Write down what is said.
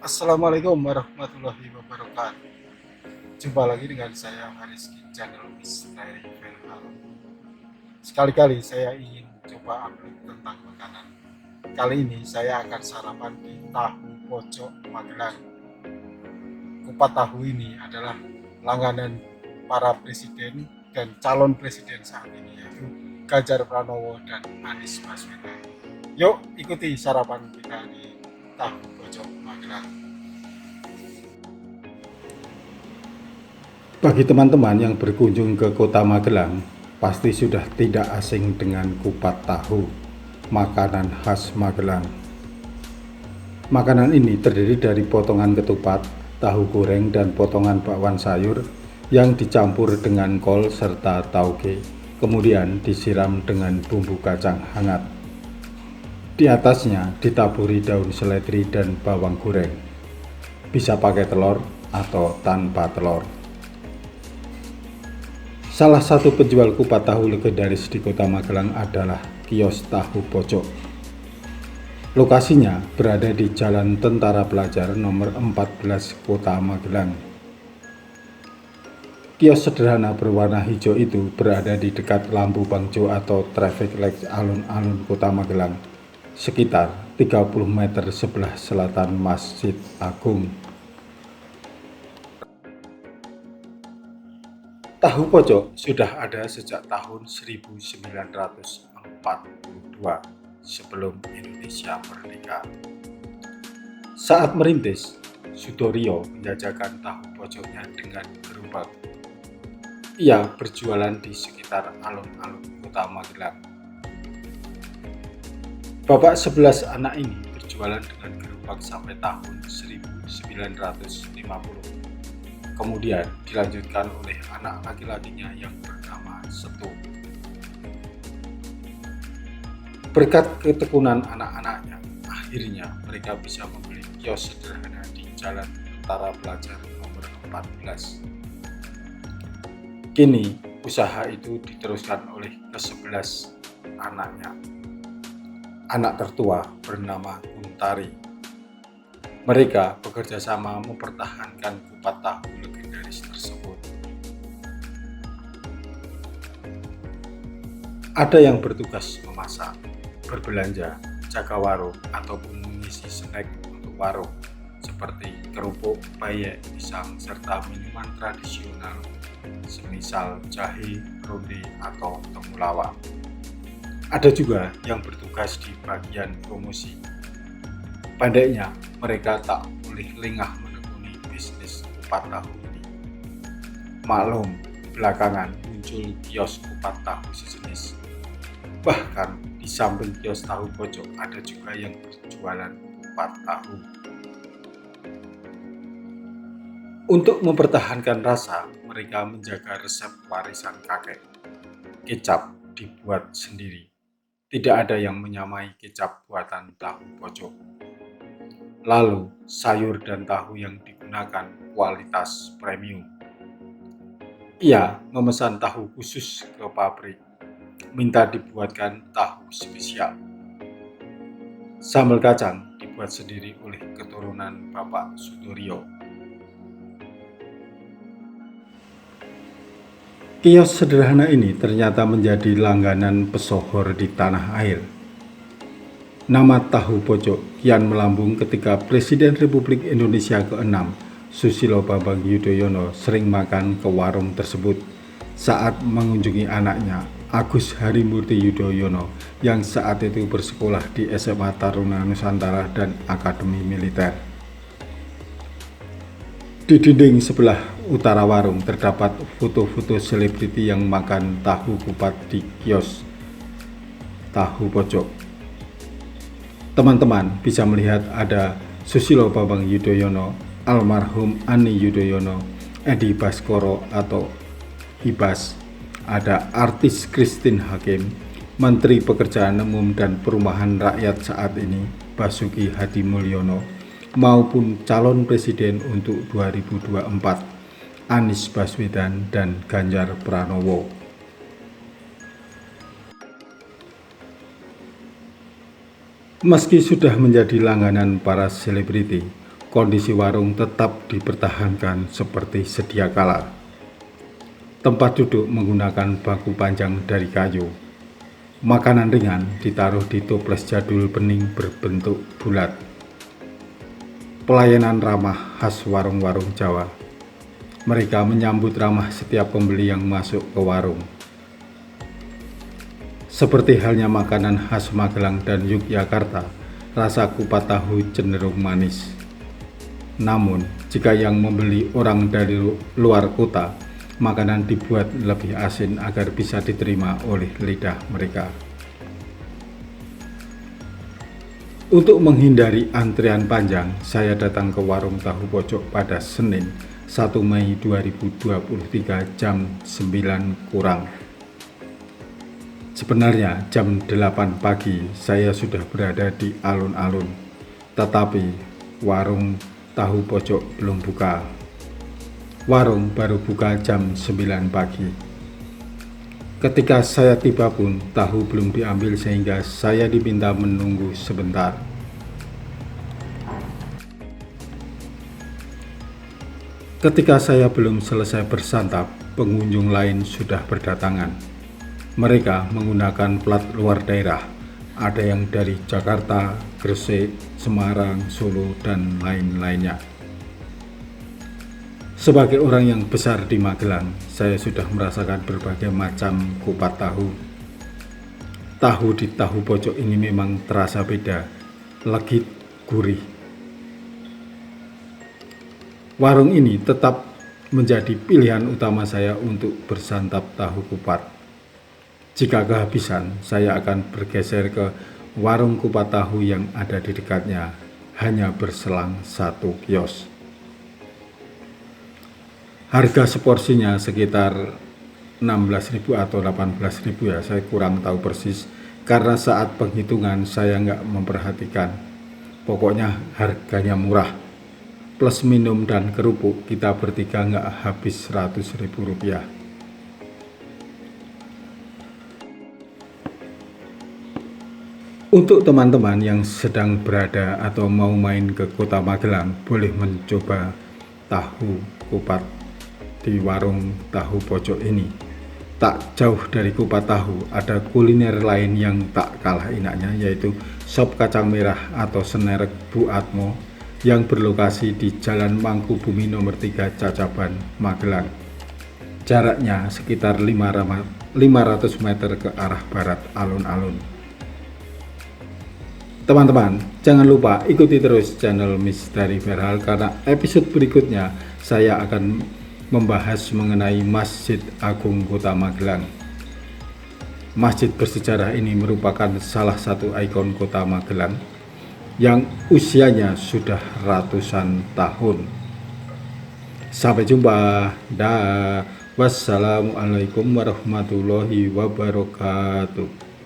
Assalamualaikum warahmatullahi wabarakatuh. Jumpa lagi dengan saya Haris di channel Misteri Velhal. Sekali-kali saya ingin coba upload tentang makanan. Kali ini saya akan sarapan di tahu pojok Magelang. Kupat tahu ini adalah langganan para presiden dan calon presiden saat ini, yaitu Ganjar Pranowo dan Anies Baswedan. Yuk ikuti sarapan kita di tahu pojok Magelang. Bagi teman-teman yang berkunjung ke kota Magelang, pasti sudah tidak asing dengan kupat tahu, makanan khas Magelang. Makanan ini terdiri dari potongan ketupat, tahu goreng, dan potongan bakwan sayur yang dicampur dengan kol serta tauge, kemudian disiram dengan bumbu kacang hangat. Di atasnya ditaburi daun seledri dan bawang goreng. Bisa pakai telur atau tanpa telur. Salah satu penjual kupat tahu legendaris di kota Magelang adalah kios Tahu Pojok. Lokasinya berada di Jalan Tentara Pelajar nomor 14 Kota Magelang. Kios sederhana berwarna hijau itu berada di dekat lampu bangjo atau traffic light alun-alun Kota Magelang, sekitar 30 meter sebelah selatan Masjid Agung. Tahu pojok sudah ada sejak tahun 1942 sebelum Indonesia merdeka. Saat merintis, Sudorio menjajakan tahu pojoknya dengan gerobak. Ia berjualan di sekitar alun-alun kota Magelang. Bapak 11 anak ini berjualan dengan gerobak sampai tahun 1950. Kemudian dilanjutkan oleh anak laki-lakinya yang bernama Setu. Berkat ketekunan anak-anaknya, akhirnya mereka bisa membeli kios sederhana di Jalan Tentara Pelajar nomor 14. Kini usaha itu diteruskan oleh ke-11 anaknya. Anak tertua bernama Kuntari. Mereka bekerja sama mempertahankan kupat tahu legendaris tersebut. Ada yang bertugas memasak, berbelanja, jaga warung, ataupun mengisi snack untuk warung, seperti kerupuk, peyek, pisang, serta minuman tradisional, semisal jahe, ronde, atau temulawak. Ada juga yang bertugas di bagian promosi. Pendeknya, mereka tak boleh lengah menekuni bisnis kupat tahu ini. Maklum, belakangan muncul kios kupat tahu sejenis. Bahkan di samping kios tahu pojok ada juga yang berjualan kupat tahu. Untuk mempertahankan rasa, mereka menjaga resep warisan kakek. Kecap dibuat sendiri. Tidak ada yang menyamai kecap buatan tahu pojok. Lalu, sayur dan tahu yang digunakan kualitas premium. Ia memesan tahu khusus ke pabrik, minta dibuatkan tahu spesial. Sambal kacang dibuat sendiri oleh keturunan Bapak Sudorio. Kios sederhana ini ternyata menjadi langganan pesohor di tanah air. Nama Tahu Pojok kian melambung ketika Presiden Republik Indonesia ke-6, Susilo Bambang Yudhoyono sering makan ke warung tersebut saat mengunjungi anaknya, Agus Harimurti Yudhoyono, yang saat itu bersekolah di SMA Taruna Nusantara dan Akademi Militer. Di dinding sebelah utara warung terdapat foto-foto selebriti yang makan tahu kupat di kios Tahu Pojok. Teman-teman bisa melihat ada Susilo Bambang Yudhoyono, almarhum Ani Yudhoyono, Edi Baskoro atau Ibas, ada artis Christine Hakim, Menteri Pekerjaan Umum dan Perumahan Rakyat saat ini Basuki Hadi Mulyono, maupun calon presiden untuk 2024 Anies Baswedan dan Ganjar Pranowo. Meski sudah menjadi langganan para selebriti, kondisi warung tetap dipertahankan seperti sedia kala. Tempat duduk menggunakan bangku panjang dari kayu. Makanan ringan ditaruh di toples jadul bening berbentuk bulat. Pelayanan ramah khas warung-warung Jawa. Mereka menyambut ramah setiap pembeli yang masuk ke warung. Seperti halnya makanan khas Magelang dan Yogyakarta, rasa kupat tahu cenderung manis. Namun, jika yang membeli orang dari luar kota, makanan dibuat lebih asin agar bisa diterima oleh lidah mereka. Untuk menghindari antrian panjang, saya datang ke warung tahu pojok pada Senin 1 Mei 2023 jam 9 kurang. Sebenarnya jam 8 pagi saya sudah berada di alun-alun, tetapi warung tahu pojok belum buka. Warung baru buka jam 9 pagi. Ketika saya tiba pun tahu belum diambil sehingga saya diminta menunggu sebentar. Ketika saya belum selesai bersantap, pengunjung lain sudah berdatangan. Mereka menggunakan plat luar daerah, ada yang dari Jakarta, Gresik, Semarang, Solo, dan lain-lainnya. Sebagai orang yang besar di Magelang, saya sudah merasakan berbagai macam kupat tahu. Tahu di tahu pojok ini memang terasa beda, legit, gurih. Warung ini tetap menjadi pilihan utama saya untuk bersantap tahu kupat. Jika kehabisan, saya akan bergeser ke warung kupat tahu yang ada di dekatnya, hanya berselang satu kios. Harga seporsinya sekitar 16.000 atau 18.000 ya, saya kurang tahu persis karena saat penghitungan saya nggak memperhatikan. Pokoknya harganya murah, plus minum dan kerupuk kita bertiga nggak habis Rp100.000. Untuk teman-teman yang sedang berada atau mau main ke kota Magelang, boleh mencoba tahu kupat di warung tahu pojok ini. Tak jauh dari kupat tahu, ada kuliner lain yang tak kalah enaknya, yaitu sop kacang merah atau senerek Bu Atmo yang berlokasi di Jalan Mangkubumi nomor 3 Cacaban, Magelang. Jaraknya sekitar 500 meter ke arah barat alun-alun. Teman-teman, jangan lupa ikuti terus channel Misteri Viral karena episode berikutnya saya akan membahas mengenai Masjid Agung Kota Magelang. Masjid bersejarah ini merupakan salah satu ikon Kota Magelang yang usianya sudah ratusan tahun. Sampai jumpa. Dah. Wassalamualaikum warahmatullahi wabarakatuh.